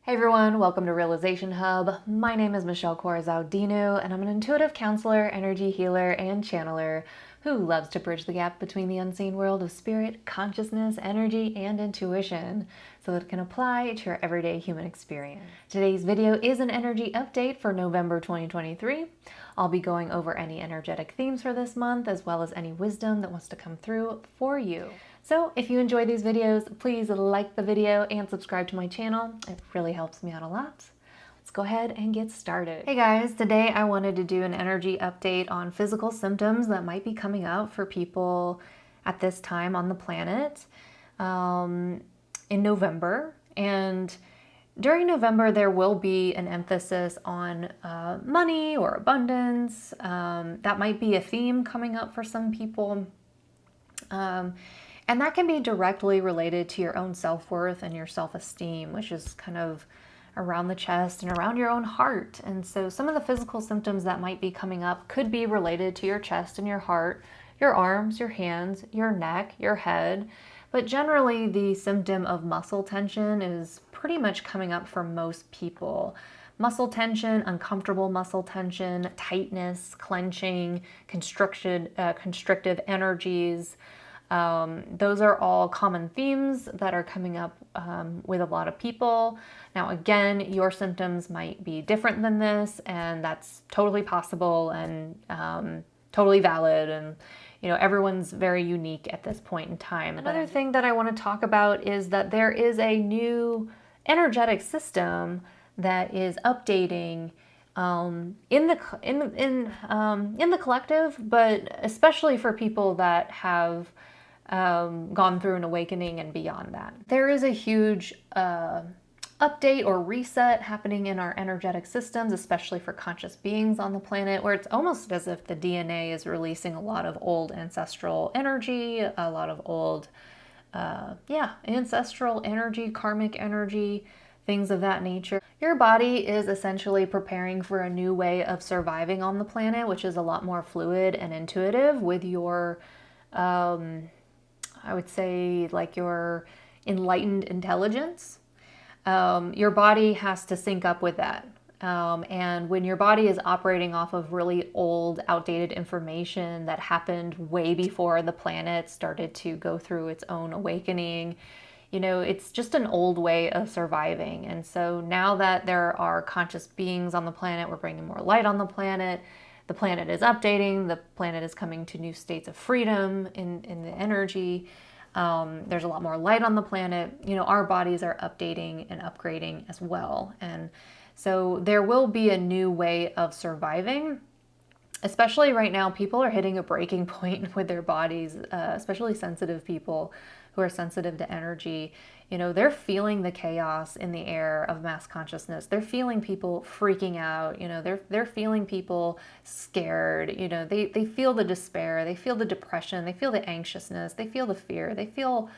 Hey everyone, welcome to Realization Hub. My name is Michelle Corazao-Dinu, and I'm an intuitive counselor, energy healer, and channeler who loves to bridge the gap between the unseen world of spirit, consciousness, energy, and intuition so that it can apply to your everyday human experience. Today's video is an energy update for November 2023. I'll be going over any energetic themes for this month, as well as any wisdom that wants to come through for you. So if you enjoy these videos, please like the video and subscribe to my channel. It really helps me out a lot. Let's go ahead and get started. Hey guys, today I wanted to do an energy update on physical symptoms that might be coming up for people at this time on the planet in November. And during November, there will be an emphasis on money or abundance. That might be a theme coming up for some people. And that can be directly related to your own self-worth and your self-esteem, which is kind of around the chest and around your own heart. And so some of the physical symptoms that might be coming up could be related to your chest and your heart, your arms, your hands, your neck, your head. But generally, the symptom of muscle tension is pretty much coming up for most people. Muscle tension, uncomfortable muscle tension, tightness, clenching, constrictive energies. Those are all common themes that are coming up with a lot of people. Now, again, your symptoms might be different than this, and that's totally possible and totally valid. And everyone's very unique at this point in time. Another thing that I want to talk about is that there is a new energetic system that is updating in the collective, but especially for people that have gone through an awakening and beyond that. There is a huge update or reset happening in our energetic systems, especially for conscious beings on the planet, where it's almost as if the DNA is releasing a lot of old ancestral energy, a lot of old, ancestral energy, karmic energy, things of that nature. Your body is essentially preparing for a new way of surviving on the planet, which is a lot more fluid and intuitive with your, I would say, like your enlightened intelligence. Your body has to sync up with that. And when your body is operating off of really old, outdated information that happened way before the planet started to go through its own awakening, it's just an old way of surviving. And so now that there are conscious beings on the planet, we're bringing more light on the planet is updating, the planet is coming to new states of freedom in the energy. There's a lot more light on the planet. Our bodies are updating and upgrading as well. And so there will be a new way of surviving. Especially right now, people are hitting a breaking point with their bodies, especially sensitive people who are sensitive to energy. They're feeling the chaos in the air of mass consciousness. They're feeling people freaking out. They're feeling people scared. They feel the despair. They feel the depression. They feel the anxiousness. They feel the fear. They feel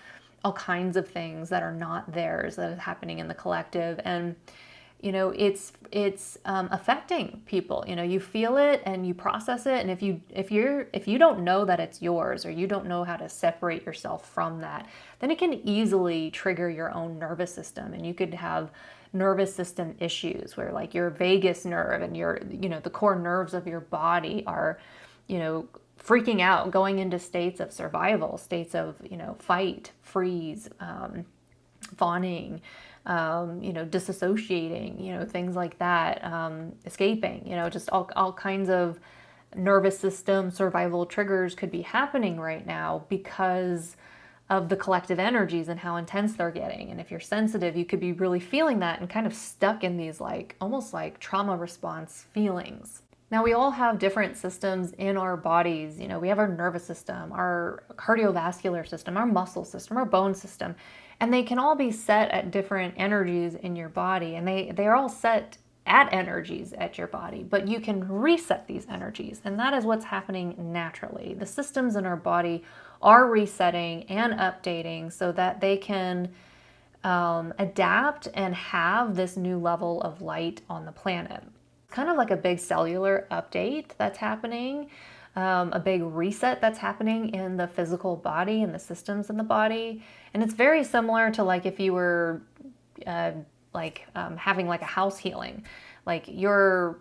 all kinds of things that are not theirs that is happening in the collective. And it's affecting people. You feel it and you process it. And if you don't know that it's yours, or you don't know how to separate yourself from that, then it can easily trigger your own nervous system. And you could have nervous system issues where, like, your vagus nerve and the core nerves of your body are, freaking out, going into states of survival, states of, fight, freeze, fawning, disassociating, things like that, escaping, just all kinds of nervous system survival triggers could be happening right now because of the collective energies and how intense they're getting. And if you're sensitive, you could be really feeling that and kind of stuck in these almost like trauma response feelings. Now, we all have different systems in our bodies. We have our nervous system, our cardiovascular system, our muscle system, our bone system, and they can all be set at different energies in your body, and they're all set at energies at your body, but you can reset these energies, and that is what's happening naturally. The systems in our body are resetting and updating so that they can adapt and have this new level of light on the planet. Kind of like a big cellular update that's happening, a big reset that's happening in the physical body and the systems in the body. And it's very similar to, like, if you were like having like a house healing. Like you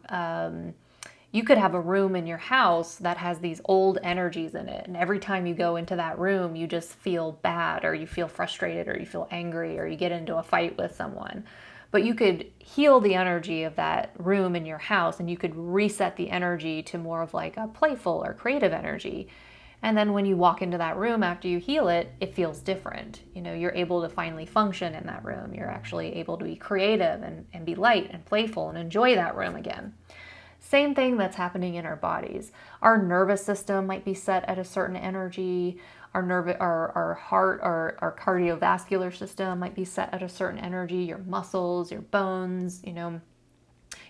could have a room in your house that has these old energies in it. And every time you go into that room, you just feel bad, or you feel frustrated, or you feel angry, or you get into a fight with someone. But you could heal the energy of that room in your house, and you could reset the energy to more of like a playful or creative energy. And then when you walk into that room after you heal it, it feels different. You know, you're able to finally function in that room. You're actually able to be creative and be light and playful and enjoy that room again. Same thing that's happening in our bodies. Our nervous system might be set at a certain energy. Our heart, our cardiovascular system might be set at a certain energy. Your muscles, your bones, you know,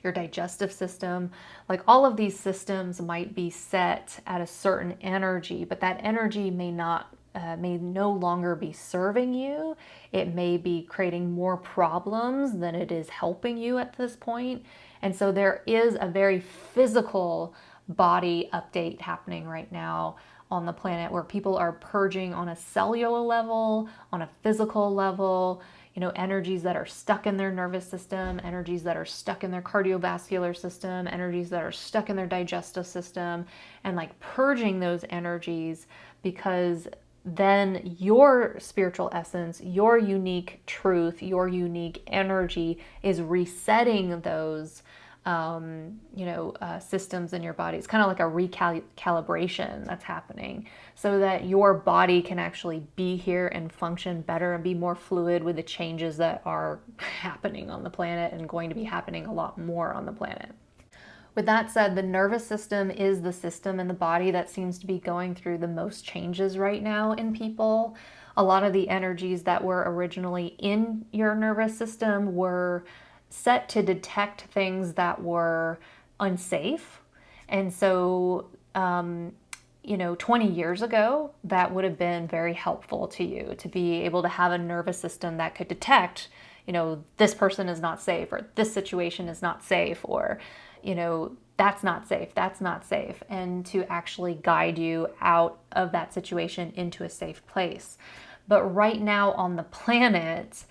your digestive system, like all of these systems might be set at a certain energy, but that energy may no longer be serving you. It may be creating more problems than it is helping you at this point. And so there is a very physical body update happening right now on the planet, where people are purging on a cellular level, on a physical level, you know, energies that are stuck in their nervous system, energies that are stuck in their cardiovascular system, energies that are stuck in their digestive system, and like purging those energies, because then your spiritual essence, your unique truth, your unique energy is resetting those systems in your body. It's kind of like a recalibration that's happening, so that your body can actually be here and function better and be more fluid with the changes that are happening on the planet and going to be happening a lot more on the planet. With that said, the nervous system is the system in the body that seems to be going through the most changes right now in people. A lot of the energies that were originally in your nervous system were set to detect things that were unsafe. And so, 20 years ago, that would have been very helpful to you to be able to have a nervous system that could detect, this person is not safe, or this situation is not safe, or, that's not safe, that's not safe, and to actually guide you out of that situation into a safe place. But right now on the planet,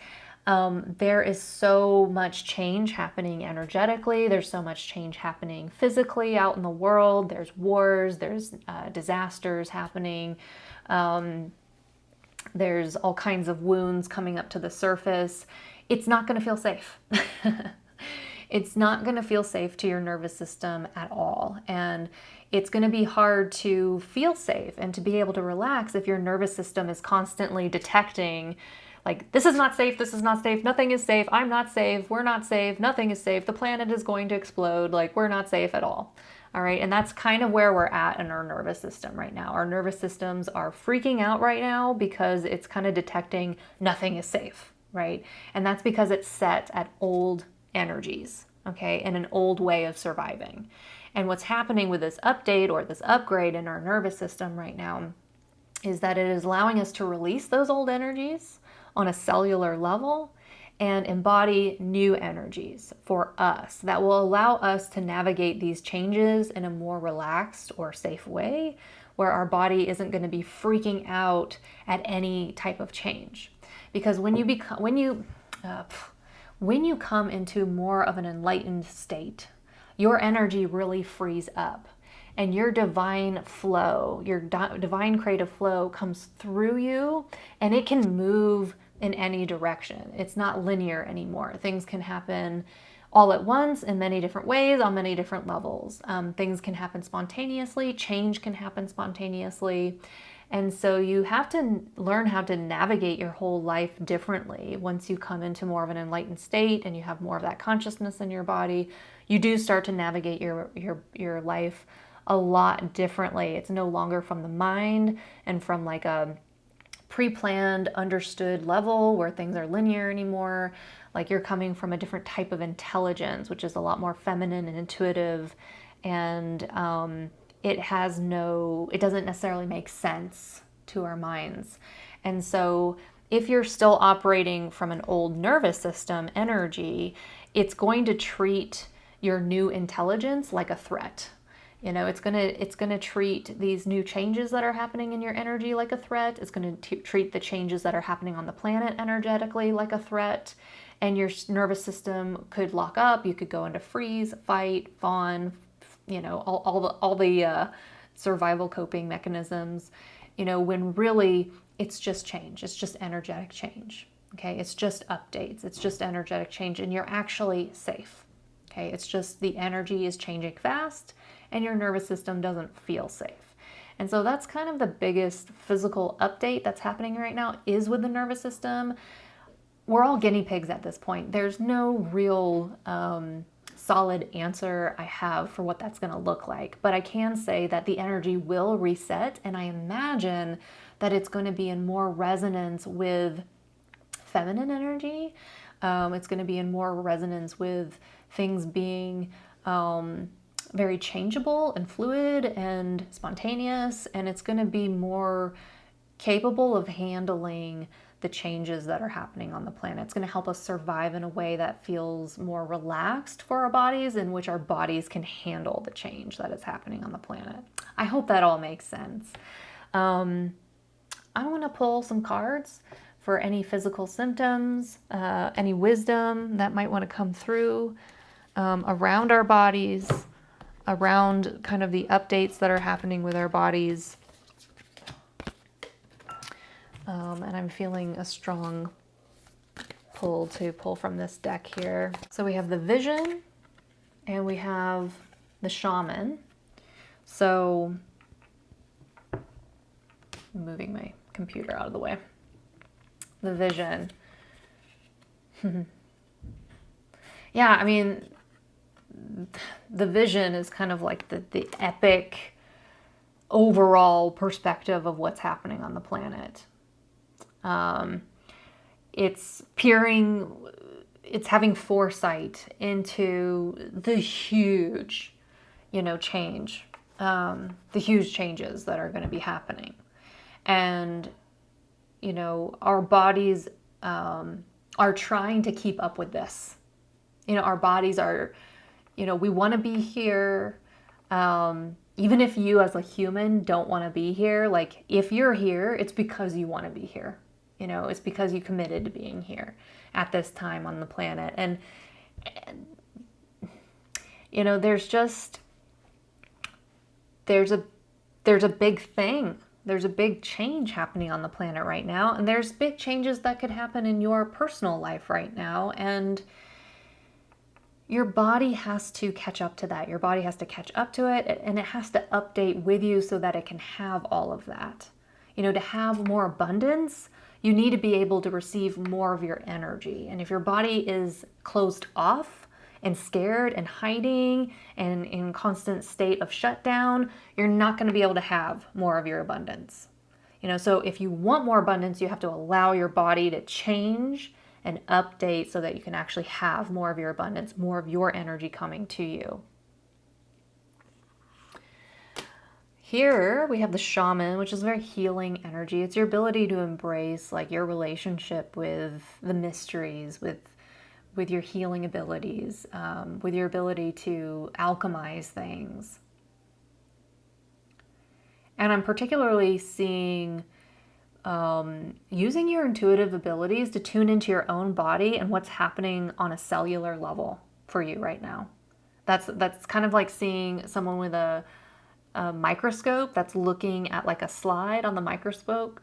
there is so much change happening energetically. There's so much change happening physically out in the world. There's wars, there's disasters happening. There's all kinds of wounds coming up to the surface. It's not going to feel safe. It's not going to feel safe to your nervous system at all. And it's going to be hard to feel safe and to be able to relax if your nervous system is constantly detecting, like, this is not safe, nothing is safe, I'm not safe, we're not safe, nothing is safe, the planet is going to explode, like, we're not safe at all. All right, and that's kind of where we're at in our nervous system right now. Our nervous systems are freaking out right now because it's kind of detecting nothing is safe, right? And that's because it's set at old energies, okay, and an old way of surviving. And what's happening with this update or this upgrade in our nervous system right now is that it is allowing us to release those old energies on a cellular level and embody new energies for us that will allow us to navigate these changes in a more relaxed or safe way, where our body isn't going to be freaking out at any type of change. Because when you come into more of an enlightened state, your energy really frees up, and your divine flow, your divine creative flow comes through you, and it can move in any direction. It's not linear anymore. Things can happen all at once in many different ways, on many different levels. Things can happen spontaneously, change can happen spontaneously. And so you have to learn how to navigate your whole life differently. Once you come into more of an enlightened state and you have more of that consciousness in your body, you do start to navigate your life a lot differently. It's no longer from the mind and from like a pre-planned, understood level where things are linear anymore. Like, you're coming from a different type of intelligence, which is a lot more feminine and intuitive, and it doesn't necessarily make sense to our minds. And so if you're still operating from an old nervous system energy, it's going to treat your new intelligence like a threat. It's gonna treat these new changes that are happening in your energy like a threat. It's gonna treat the changes that are happening on the planet energetically like a threat. and your nervous system could lock up. You could go into freeze, fight, fawn, all the survival coping mechanisms, when really it's just change. It's just energetic change. Okay, it's just updates. It's just energetic change, and you're actually safe. Okay, it's just the energy is changing fast, and your nervous system doesn't feel safe. And so that's kind of the biggest physical update that's happening right now is with the nervous system. We're all guinea pigs at this point. There's no real solid answer I have for what that's going to look like. But I can say that the energy will reset, and I imagine that it's going to be in more resonance with feminine energy. It's going to be in more resonance with things being very changeable and fluid and spontaneous, and it's going to be more capable of handling the changes that are happening on the planet. It's going to help us survive in a way that feels more relaxed for our bodies, in which our bodies can handle the change that is happening on the planet. I hope that all makes sense. I want to pull some cards for any physical symptoms, any wisdom that might want to come through around our bodies, around kind of the updates that are happening with our bodies. And I'm feeling a strong pull to pull from this deck here. So we have the Vision and we have the Shaman. So I'm moving my computer out of the way. The Vision. Yeah, I mean, the Vision is kind of like the epic overall perspective of what's happening on the planet. It's having foresight into the huge, change, the huge changes that are going to be happening. And, our bodies are trying to keep up with this. Our bodies are, we want to be here. Even if you as a human don't want to be here, like if you're here, it's because you want to be here. It's because you committed to being here at this time on the planet. And there's a big thing. There's a big change happening on the planet right now. And there's big changes that could happen in your personal life right now. And your body has to catch up to that. Your body has to catch up to it, and it has to update with you so that it can have all of that. To have more abundance, you need to be able to receive more of your energy. And if your body is closed off and scared and hiding and in constant state of shutdown, you're not going to be able to have more of your abundance. So if you want more abundance, you have to allow your body to change and update so that you can actually have more of your abundance, more of your energy coming to you. Here we have the Shaman, which is very healing energy. It's your ability to embrace like your relationship with the mysteries, with your healing abilities, with your ability to alchemize things. And I'm particularly seeing using your intuitive abilities to tune into your own body and what's happening on a cellular level for you right now. That's kind of like seeing someone with a microscope that's looking at like a slide on the microscope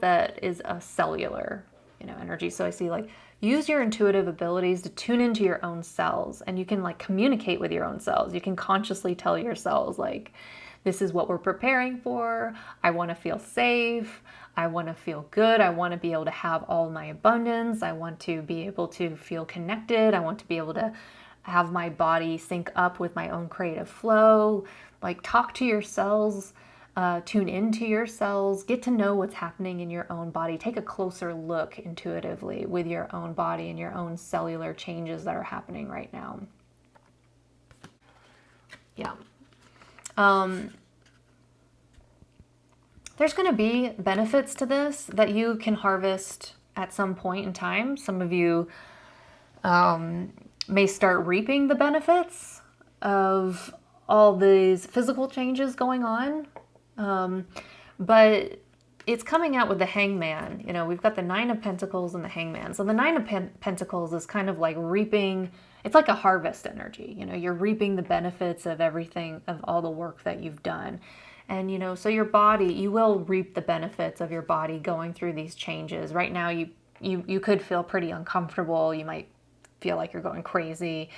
that is a cellular, energy. So I see like use your intuitive abilities to tune into your own cells, and you can like communicate with your own cells. You can consciously tell your cells like, this is what we're preparing for. I want to feel safe. I want to feel good. I want to be able to have all my abundance. I want to be able to feel connected. I want to be able to have my body sync up with my own creative flow. Like talk to your cells, tune into your cells, get to know what's happening in your own body. Take a closer look intuitively with your own body and your own cellular changes that are happening right now. Yeah. There's going to be benefits to this that you can harvest at some point in time. Some of you may start reaping the benefits of all these physical changes going on. But it's coming out with the Hangman. You know, we've got the Nine of Pentacles and the Hangman. So the Nine of Pentacles is kind of like reaping, it's like a harvest energy. You know, you're reaping the benefits of everything, of all the work that you've done. And, you know, so your body, you will reap the benefits of your body going through these changes. Right now, you could feel pretty uncomfortable. You might feel like you're going crazy.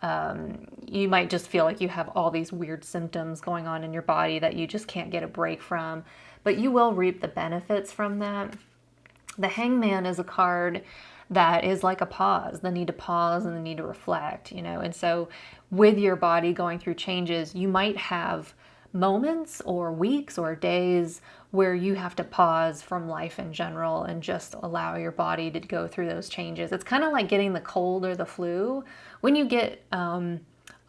You might just feel like you have all these weird symptoms going on in your body that you just can't get a break from. But you will reap the benefits from that. The Hangman is a card that is like a pause, the need to pause and the need to reflect, you know. And so with your body going through changes, you might have moments or weeks or days where you have to pause from life in general and just allow your body to go through those changes. It's kind of like getting the cold or the flu. When you get a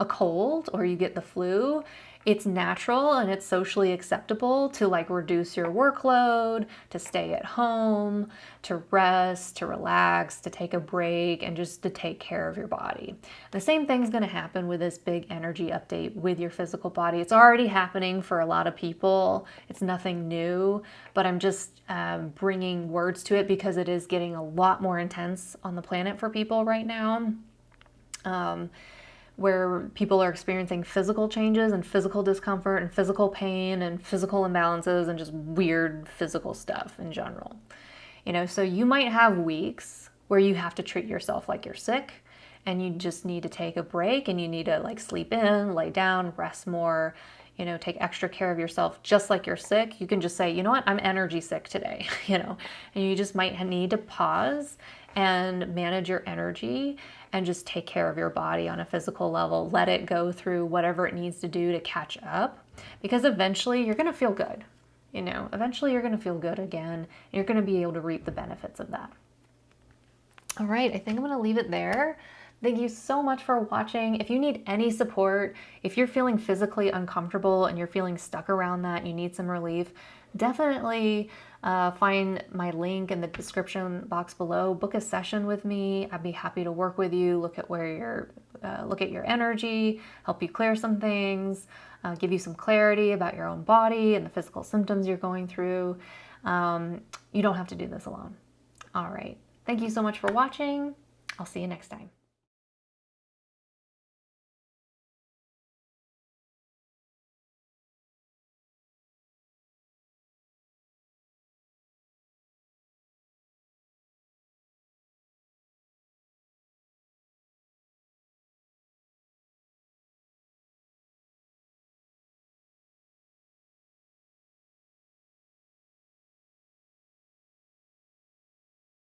cold or you get the flu, it's natural and it's socially acceptable to like reduce your workload, to stay at home, to rest, to relax, to take a break, and just to take care of your body. The same thing's going to happen with this big energy update with your physical body. It's already happening for a lot of people. It's nothing new, but I'm just bringing words to it because it is getting a lot more intense on the planet for people right now. Where people are experiencing physical changes and physical discomfort and physical pain and physical imbalances and just weird physical stuff in general. You know, so you might have weeks where you have to treat yourself like you're sick and you just need to take a break and you need to like sleep in, lay down, rest more, you know, take extra care of yourself just like you're sick. You can just say, you know what, I'm energy sick today, you know, and you just might need to pause and manage your energy and just take care of your body on a physical level. Let it go through whatever it needs to do to catch up, because eventually you're going to feel good. You know, eventually you're going to feel good again. And you're going to be able to reap the benefits of that. All right, I think I'm going to leave it there. Thank you so much for watching. If you need any support, if you're feeling physically uncomfortable and you're feeling stuck around that, you need some relief, definitely find my link in the description box below. Book a session with me. I'd be happy to work with you, look at where you're, look at your energy, help you clear some things, give you some clarity about your own body and the physical symptoms you're going through. You don't have to do this alone. All right. Thank you so much for watching. I'll see you next time.